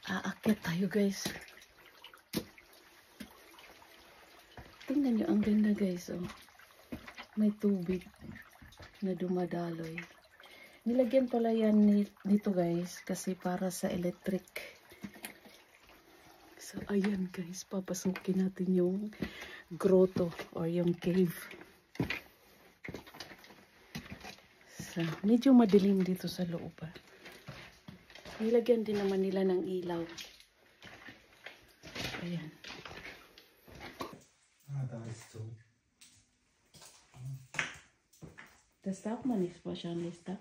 Aakyat tayo guys. Tingnan nyo, ang ganda guys. Oh. May tubig na dumadaloy. Nilagyan pala yan dito guys kasi para sa electric. So ayan guys, papasukin natin yung grotto or yung cave. So, medyo madilim dito sa loob. Nilagyan din naman nila ng ilaw. Ayan. Da ist so. Das darf man nicht wahrscheinlich, da?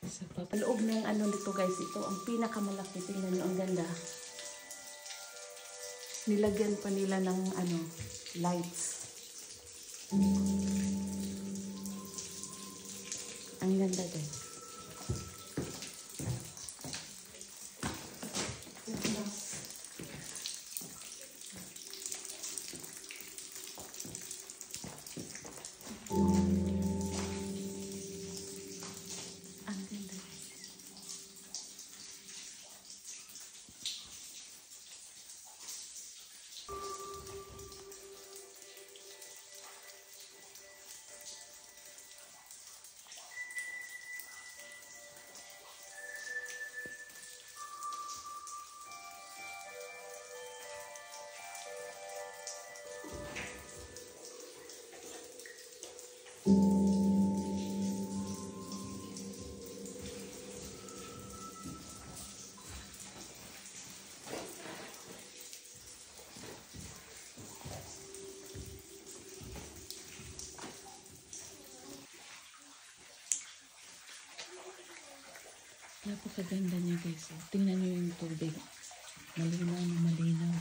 Sa papaloob ng ano dito guys, ito ang pinakamalaki. Tingnan nyo, ang ganda. Nilagyan pa nila ng ano, lights. Ang ganda guys. Napakaganda niya guys. Tingnan niyo yung tubig. Malinaw na malinaw.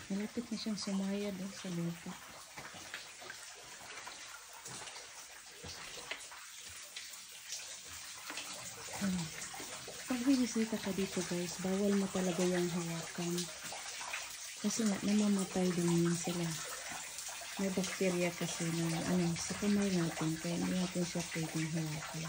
Malapit na siyang sumaya doon sa lupa. Pag bibisita ka dito guys, bawal mo talaga yung hawakan. Kasi nga, namamatay din yun sila. May bacteria kasi na sa kamay natin. Kaya hindi natin siya pwedeng hawakan.